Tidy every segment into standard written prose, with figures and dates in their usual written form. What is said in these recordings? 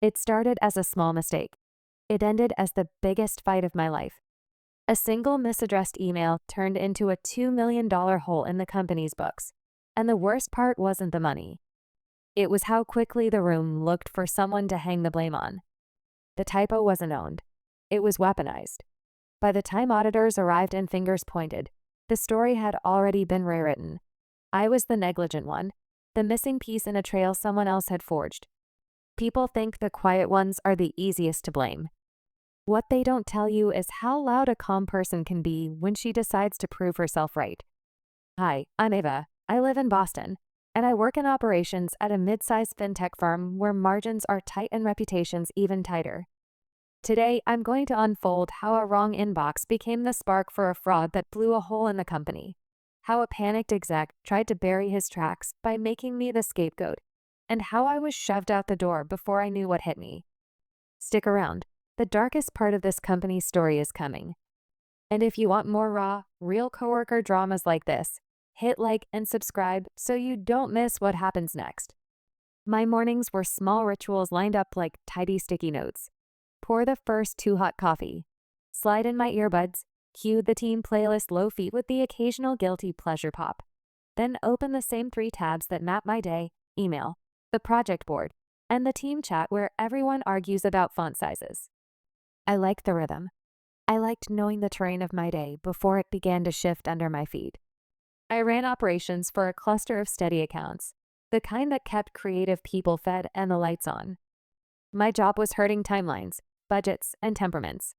It started as a small mistake. It ended as the biggest fight of my life. A single misaddressed email turned into a $2 million hole in the company's books. And the worst part wasn't the money. It was how quickly the room looked for someone to hang the blame on. The typo wasn't owned. It was weaponized. By the time auditors arrived and fingers pointed, the story had already been rewritten. I was the negligent one, the missing piece in a trail someone else had forged. People think the quiet ones are the easiest to blame. What they don't tell you is how loud a calm person can be when she decides to prove herself right. Hi, I'm Ava. I live in Boston, and I work in operations at a mid-sized fintech firm where margins are tight and reputations even tighter. Today, I'm going to unfold how a wrong inbox became the spark for a fraud that blew a hole in the company, how a panicked exec tried to bury his tracks by making me the scapegoat, and how I was shoved out the door before I knew what hit me. Stick around. The darkest part of this company's story is coming. And if you want more raw, real coworker dramas like this, hit like and subscribe so you don't miss what happens next. My mornings were small rituals lined up like tidy sticky notes. Pour the first 2 hot coffee. Slide in my earbuds. Cue the team playlist low feet with the occasional guilty pleasure pop. Then open the same 3 tabs that map my day: email, the project board, and the team chat where everyone argues about font sizes. I liked the rhythm. I liked knowing the terrain of my day before it began to shift under my feet. I ran operations for a cluster of steady accounts, the kind that kept creative people fed and the lights on. My job was herding timelines, budgets, and temperaments.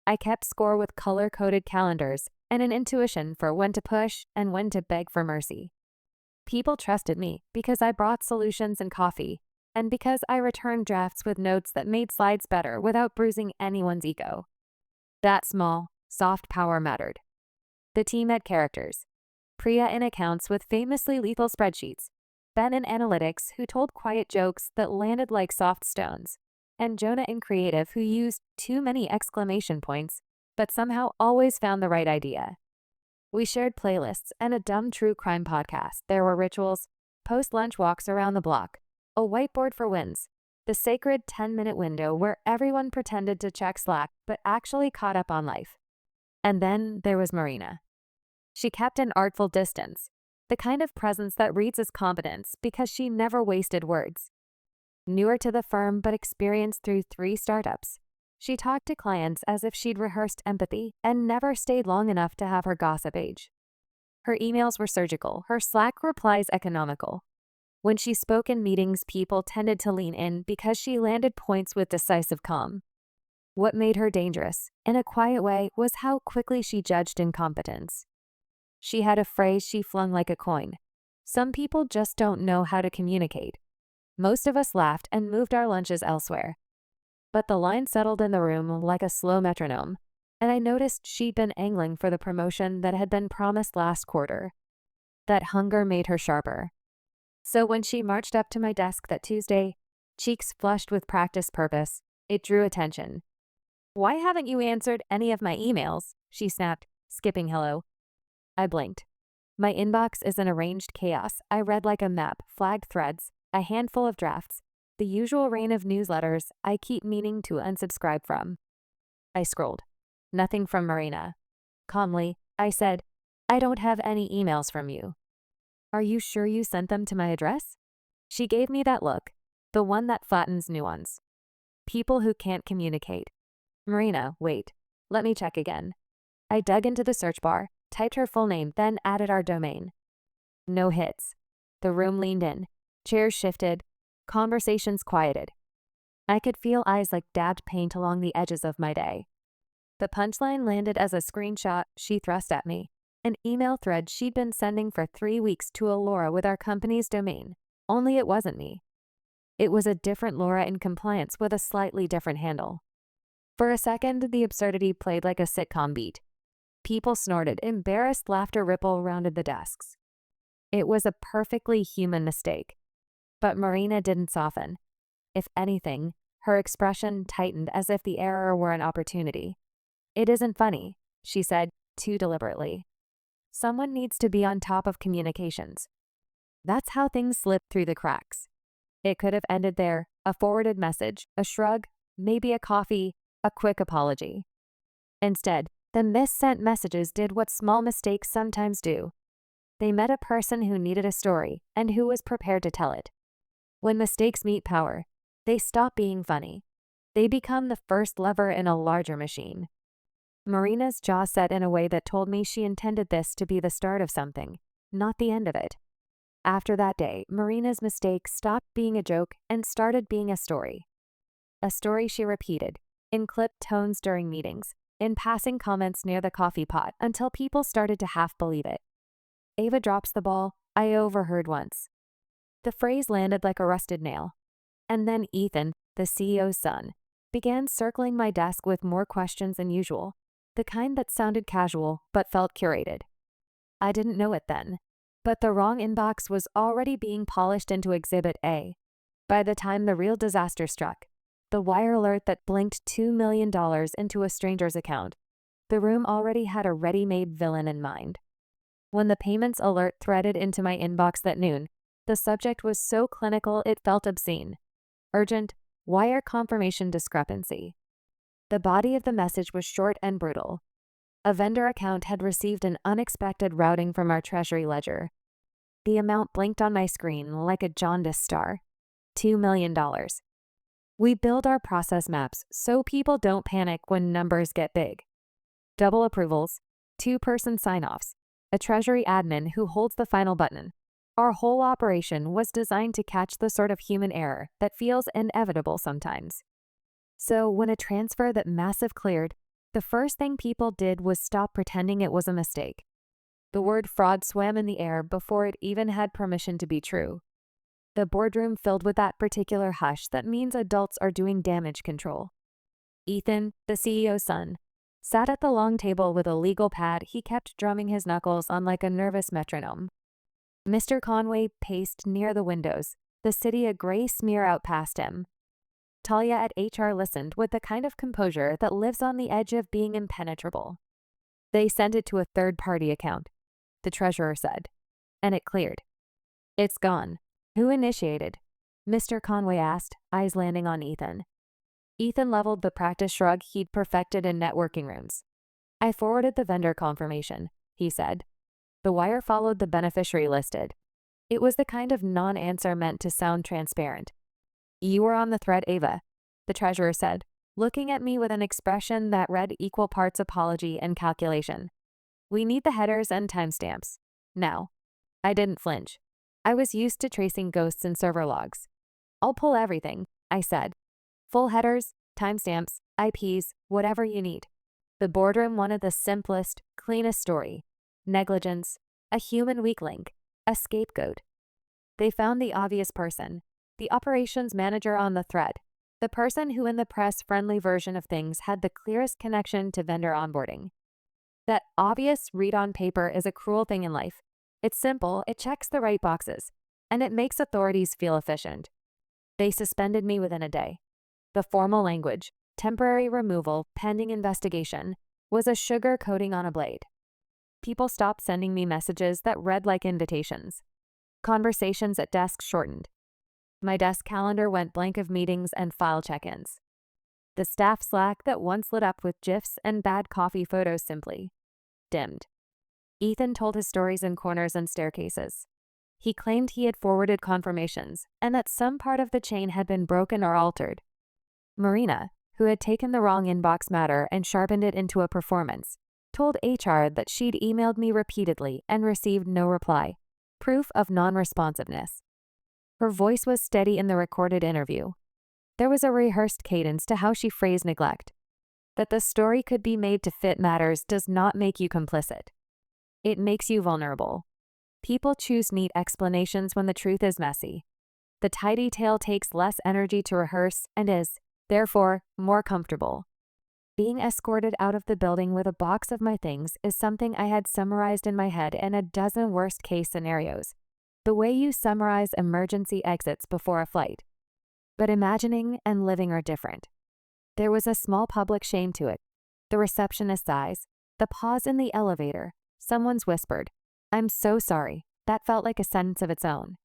I kept score with color-coded calendars and an intuition for when to push and when to beg for mercy. People trusted me because I brought solutions and coffee, and because I returned drafts with notes that made slides better without bruising anyone's ego. That small, soft power mattered. The team had characters. Priya in accounts with famously lethal spreadsheets, Ben in analytics who told quiet jokes that landed like soft stones, and Jonah in creative who used too many exclamation points, but somehow always found the right idea. We shared playlists and a dumb true crime podcast. There were rituals, post-lunch walks around the block, a whiteboard for wins, the sacred 10-minute window where everyone pretended to check Slack but actually caught up on life. And then there was Marina. She kept an artful distance, the kind of presence that reads as competence because she never wasted words. Newer to the firm but experienced through 3 startups, she talked to clients as if she'd rehearsed empathy and never stayed long enough to have her gossip age. Her emails were surgical, her Slack replies economical. When she spoke in meetings, people tended to lean in because she landed points with decisive calm. What made her dangerous, in a quiet way, was how quickly she judged incompetence. She had a phrase she flung like a coin. Some people just don't know how to communicate. Most of us laughed and moved our lunches elsewhere. But the line settled in the room like a slow metronome, and I noticed she'd been angling for the promotion that had been promised last quarter. That hunger made her sharper. So when she marched up to my desk that Tuesday, cheeks flushed with practiced purpose, it drew attention. "Why haven't you answered any of my emails?" she snapped, skipping hello. I blinked. My inbox is an arranged chaos. I read like a map, flagged threads, a handful of drafts, the usual rain of newsletters I keep meaning to unsubscribe from. I scrolled. Nothing from Marina. Calmly, I said, "I don't have any emails from you." "Are you sure you sent them to my address?" She gave me that look, the one that flattens nuance. People who can't communicate. Marina, wait. Let me check again. I dug into the search bar, typed her full name, then added our domain. No hits. The room leaned in. Chairs shifted. Conversations quieted. I could feel eyes like dabbed paint along the edges of my day. The punchline landed as a screenshot she thrust at me. An email thread she'd been sending for 3 weeks to a Laura with our company's domain, only it wasn't me. It was a different Laura in compliance with a slightly different handle. For a second, the absurdity played like a sitcom beat. People snorted, embarrassed laughter ripple rounded the desks. It was a perfectly human mistake. But Marina didn't soften. If anything, her expression tightened as if the error were an opportunity. "It isn't funny," she said, too deliberately. "Someone needs to be on top of communications." That's how things slip through the cracks. It could have ended there, a forwarded message, a shrug, maybe a coffee, a quick apology. Instead, the missent messages did what small mistakes sometimes do. They met a person who needed a story and who was prepared to tell it. When mistakes meet power, they stop being funny. They become the first lever in a larger machine. Marina's jaw set in a way that told me she intended this to be the start of something, not the end of it. After that day, Marina's mistake stopped being a joke and started being a story. A story she repeated, in clipped tones during meetings, in passing comments near the coffee pot, until people started to half believe it. Ava drops the ball, I overheard once. The phrase landed like a rusted nail. And then Ethan, the CEO's son, began circling my desk with more questions than usual, the kind that sounded casual but felt curated. I didn't know it then, but the wrong inbox was already being polished into Exhibit A. By the time the real disaster struck, the wire alert that blinked $2 million into a stranger's account, the room already had a ready-made villain in mind. When the payments alert threaded into my inbox that noon, the subject was so clinical it felt obscene. Urgent, wire confirmation discrepancy. The body of the message was short and brutal. A vendor account had received an unexpected routing from our treasury ledger. The amount blinked on my screen like a jaundiced star. $2 million. We build our process maps so people don't panic when numbers get big. Double approvals, 2-person sign-offs, a treasury admin who holds the final button. Our whole operation was designed to catch the sort of human error that feels inevitable sometimes. So when a transfer that massive cleared, the first thing people did was stop pretending it was a mistake. The word fraud swam in the air before it even had permission to be true. The boardroom filled with that particular hush that means adults are doing damage control. Ethan, the CEO's son, sat at the long table with a legal pad he kept drumming his knuckles on like a nervous metronome. Mr. Conway paced near the windows, the city a gray smear out past him. Talia at HR listened with the kind of composure that lives on the edge of being impenetrable. They sent it to a third-party account, the treasurer said, and it cleared. It's gone. Who initiated? Mr. Conway asked, eyes landing on Ethan. Ethan leveled the practice shrug he'd perfected in networking rooms. I forwarded the vendor confirmation, he said. The wire followed the beneficiary listed. It was the kind of non-answer meant to sound transparent. You were on the thread, Ava, the treasurer said, looking at me with an expression that read equal parts apology and calculation. We need the headers and timestamps. Now. I didn't flinch. I was used to tracing ghosts in server logs. I'll pull everything, I said. Full headers, timestamps, IPs, whatever you need. The boardroom wanted the simplest, cleanest story. Negligence, a human weak link, a scapegoat. They found the obvious person, the operations manager on the thread, the person who in the press-friendly version of things had the clearest connection to vendor onboarding. That obvious read on paper is a cruel thing in life. It's simple, it checks the right boxes, and it makes authorities feel efficient. They suspended me within a day. The formal language, temporary removal, pending investigation, was a sugar coating on a blade. People stopped sending me messages that read like invitations. Conversations at desks shortened. My desk calendar went blank of meetings and file check-ins. The staff Slack that once lit up with GIFs and bad coffee photos simply dimmed. Ethan told his stories in corners and staircases. He claimed he had forwarded confirmations and that some part of the chain had been broken or altered. Marina, who had taken the wrong inbox matter and sharpened it into a performance, told HR that she'd emailed me repeatedly and received no reply, proof of non-responsiveness. Her voice was steady in the recorded interview. There was a rehearsed cadence to how she phrased neglect. That the story could be made to fit matters does not make you complicit. It makes you vulnerable. People choose neat explanations when the truth is messy. The tidy tale takes less energy to rehearse and is, therefore, more comfortable. Being escorted out of the building with a box of my things is something I had summarized in my head in a dozen worst-case scenarios, the way you summarize emergency exits before a flight. But imagining and living are different. There was a small public shame to it. The receptionist's eyes, the pause in the elevator, someone's whispered, "I'm so sorry." That felt like a sentence of its own.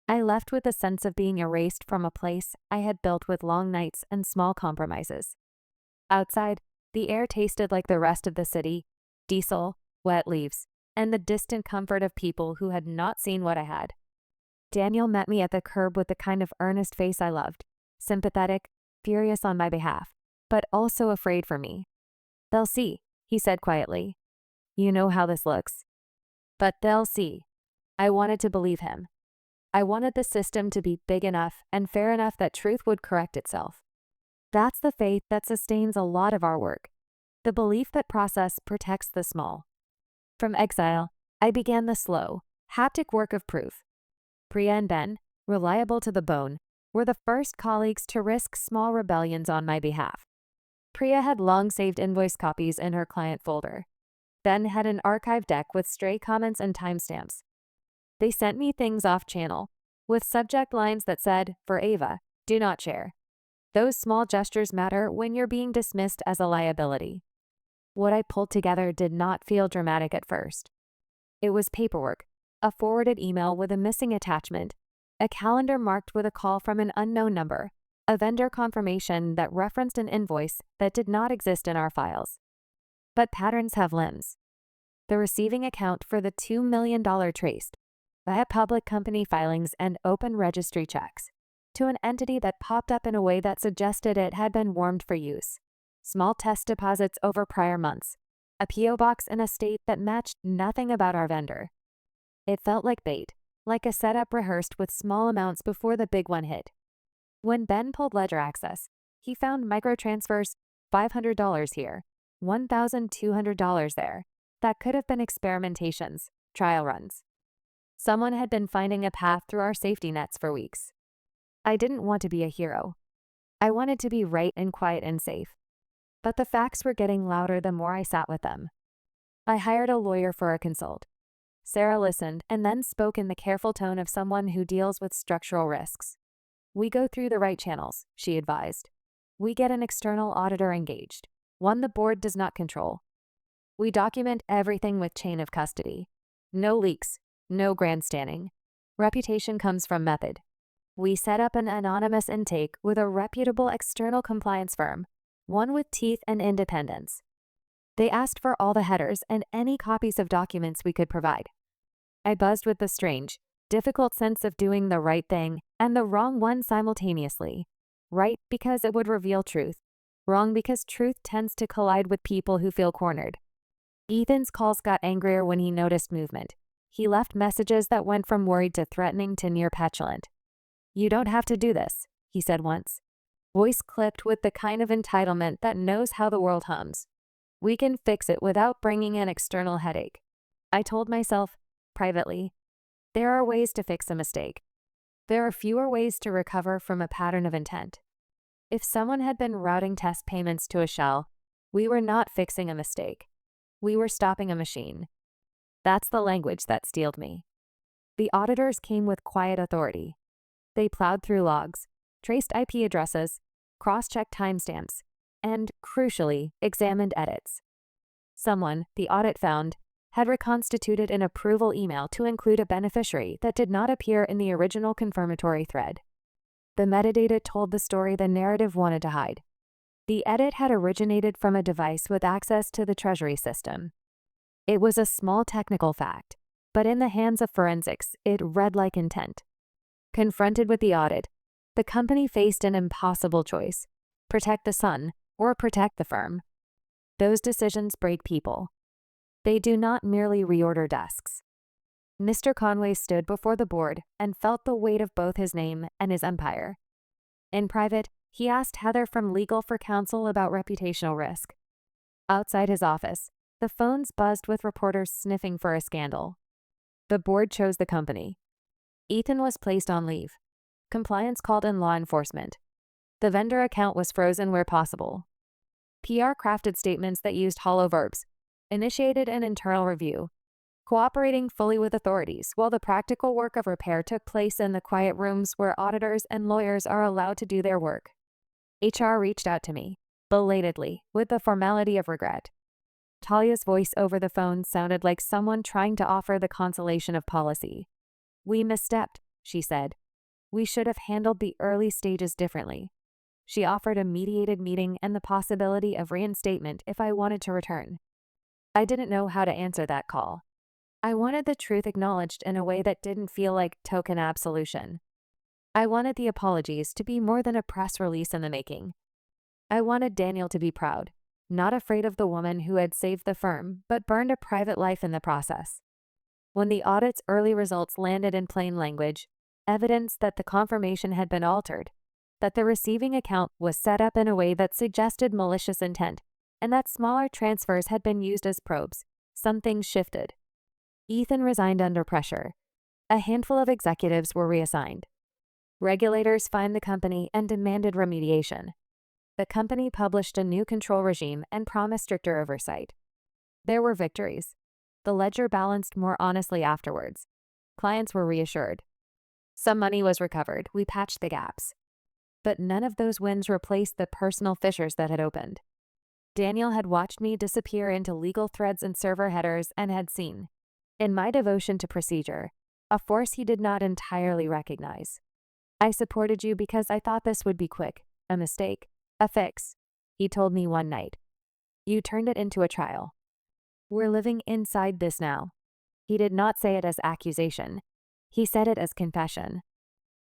I left with a sense of being erased from a place I had built with long nights and small compromises. Outside, the air tasted like the rest of the city: diesel, wet leaves, and the distant comfort of people who had not seen what I had. Daniel met me at the curb with the kind of earnest face I loved, sympathetic, furious on my behalf, but also afraid for me. "They'll see," he said quietly. "You know how this looks. But they'll see." I wanted to believe him. I wanted the system to be big enough and fair enough that truth would correct itself. That's the faith that sustains a lot of our work, the belief that process protects the small. From exile, I began the slow, haptic work of proof. Priya and Ben, reliable to the bone, were the first colleagues to risk small rebellions on my behalf. Priya had long saved invoice copies in her client folder. Ben had an archive deck with stray comments and timestamps. They sent me things off-channel, with subject lines that said, "For Ava, do not share." Those small gestures matter when you're being dismissed as a liability. What I pulled together did not feel dramatic at first. It was paperwork, a forwarded email with a missing attachment, a calendar marked with a call from an unknown number, a vendor confirmation that referenced an invoice that did not exist in our files. But patterns have limbs. The receiving account for the $2 million traced, via public company filings and open registry checks, to an entity that popped up in a way that suggested it had been warmed for use. Small test deposits over prior months, a P.O. box in a state that matched nothing about our vendor. It felt like bait, like a setup rehearsed with small amounts before the big one hit. When Ben pulled ledger access, he found microtransfers, $500 here, $1,200 there, that could have been experimentations, trial runs. Someone had been finding a path through our safety nets for weeks. I didn't want to be a hero. I wanted to be right and quiet and safe. But the facts were getting louder the more I sat with them. I hired a lawyer for a consult. Sarah listened and then spoke in the careful tone of someone who deals with structural risks. "We go through the right channels," she advised. "We get an external auditor engaged, one the board does not control. We document everything with chain of custody. No leaks, no grandstanding. Reputation comes from method. We set up an anonymous intake with a reputable external compliance firm, one with teeth and independence. They asked for all the headers and any copies of documents we could provide." I buzzed with the strange, difficult sense of doing the right thing and the wrong one simultaneously. Right because it would reveal truth. Wrong because truth tends to collide with people who feel cornered. Ethan's calls got angrier when he noticed movement. He left messages that went from worried to threatening to near petulant. "You don't have to do this," he said once. Voice clipped with the kind of entitlement that knows how the world hums. "We can fix it without bringing an external headache." I told myself, privately, there are ways to fix a mistake. There are fewer ways to recover from a pattern of intent. If someone had been routing test payments to a shell, we were not fixing a mistake. We were stopping a machine. That's the language that steeled me. The auditors came with quiet authority. They plowed through logs, traced IP addresses, cross-checked timestamps, and, crucially, examined edits. Someone, the audit found, had reconstituted an approval email to include a beneficiary that did not appear in the original confirmatory thread. The metadata told the story the narrative wanted to hide. The edit had originated from a device with access to the Treasury system. It was a small technical fact, but in the hands of forensics, it read like intent. Confronted with the audit, the company faced an impossible choice: protect the son or protect the firm. Those decisions break people. They do not merely reorder desks. Mr. Conway stood before the board and felt the weight of both his name and his empire. In private, he asked Heather from legal for counsel about reputational risk. Outside his office, the phones buzzed with reporters sniffing for a scandal. The board chose the company. Ethan was placed on leave. Compliance called in law enforcement. The vendor account was frozen where possible. PR crafted statements that used hollow verbs, initiated an internal review, cooperating fully with authorities while the practical work of repair took place in the quiet rooms where auditors and lawyers are allowed to do their work. HR reached out to me, belatedly, with the formality of regret. Talia's voice over the phone sounded like someone trying to offer the consolation of policy. "We misstepped. she said. "We should have handled the early stages differently." She offered a mediated meeting and the possibility of reinstatement if I wanted to return. I didn't know how to answer that call. I wanted the truth acknowledged in a way that didn't feel like token absolution. I wanted the apologies to be more than a press release in the making. I wanted Daniel to be proud, not afraid of the woman who had saved the firm but burned a private life in the process. When the audit's early results landed in plain language, evidence that the confirmation had been altered, that the receiving account was set up in a way that suggested malicious intent, and that smaller transfers had been used as probes, some things shifted. Ethan resigned under pressure. A handful of executives were reassigned. Regulators fined the company and demanded remediation. The company published a new control regime and promised stricter oversight. There were victories. The ledger balanced more honestly afterwards. Clients were reassured. Some money was recovered. We patched the gaps. But none of those wins replaced the personal fissures that had opened. Daniel had watched me disappear into legal threads and server headers and had seen, in my devotion to procedure, a force he did not entirely recognize. "I supported you because I thought this would be quick, a mistake, a fix," he told me one night. "You turned it into a trial. We're living inside this now." He did not say it as accusation. He said it as confession.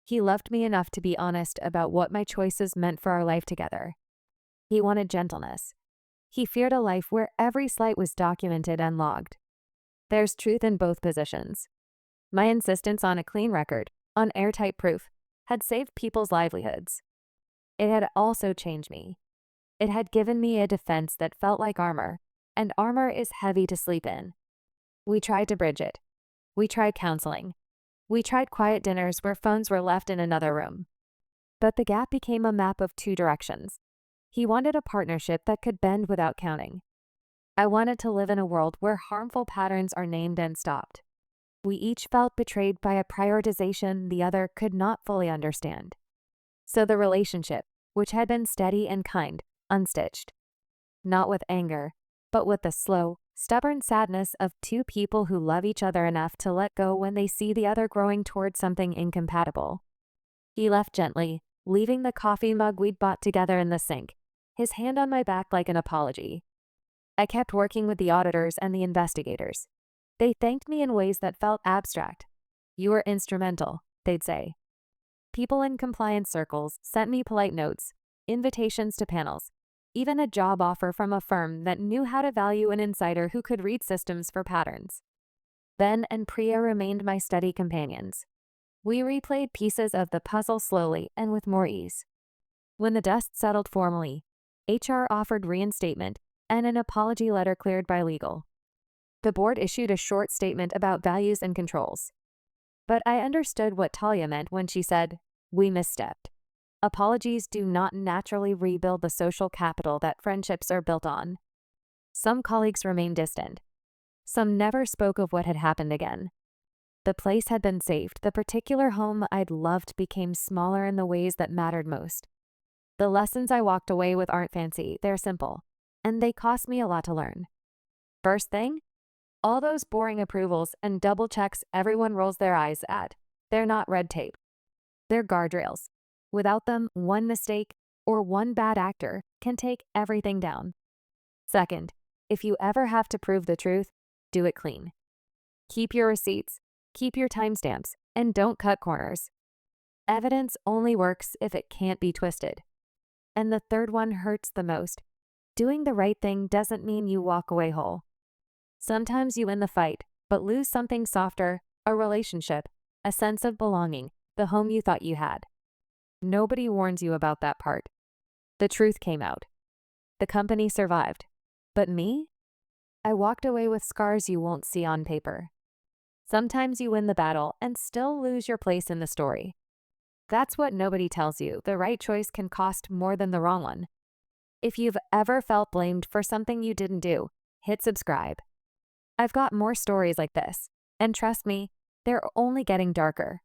He loved me enough to be honest about what my choices meant for our life together. He wanted gentleness. He feared a life where every slight was documented and logged. There's truth in both positions. My insistence on a clean record, on airtight proof, had saved people's livelihoods. It had also changed me. It had given me a defense that felt like armor, and armor is heavy to sleep in. We tried to bridge it. We tried counseling. We tried quiet dinners where phones were left in another room. But the gap became a map of two directions. He wanted a partnership that could bend without counting. I wanted to live in a world where harmful patterns are named and stopped. We each felt betrayed by a prioritization the other could not fully understand. So the relationship, which had been steady and kind, unstitched. Not with anger, but with the slow, stubborn sadness of two people who love each other enough to let go when they see the other growing toward something incompatible. He left gently, leaving the coffee mug we'd bought together in the sink, his hand on my back like an apology. I kept working with the auditors and the investigators. They thanked me in ways that felt abstract. "You were instrumental," they'd say. People in compliance circles sent me polite notes, invitations to panels, even a job offer from a firm that knew how to value an insider who could read systems for patterns. Ben and Priya remained my study companions. We replayed pieces of the puzzle slowly and with more ease. When the dust settled formally, HR offered reinstatement and an apology letter cleared by legal. The board issued a short statement about values and controls. But I understood what Talia meant when she said, "We misstepped." Apologies do not naturally rebuild the social capital that friendships are built on. Some colleagues remained distant. Some never spoke of what had happened again. The place had been saved. The particular home I'd loved became smaller in the ways that mattered most. The lessons I walked away with aren't fancy, they're simple, and they cost me a lot to learn. First thing, all those boring approvals and double checks everyone rolls their eyes at, they're not red tape. They're guardrails. Without them, one mistake or one bad actor can take everything down. Second, if you ever have to prove the truth, do it clean. Keep your receipts, keep your timestamps, and don't cut corners. Evidence only works if it can't be twisted. And the third one hurts the most. Doing the right thing doesn't mean you walk away whole. Sometimes you win the fight, but lose something softer, a relationship, a sense of belonging, the home you thought you had. Nobody warns you about that part. The truth came out. The company survived. But me? I walked away with scars you won't see on paper. Sometimes you win the battle and still lose your place in the story. That's what nobody tells you. The right choice can cost more than the wrong one. If you've ever felt blamed for something you didn't do, hit subscribe. I've got more stories like this, and trust me, they're only getting darker.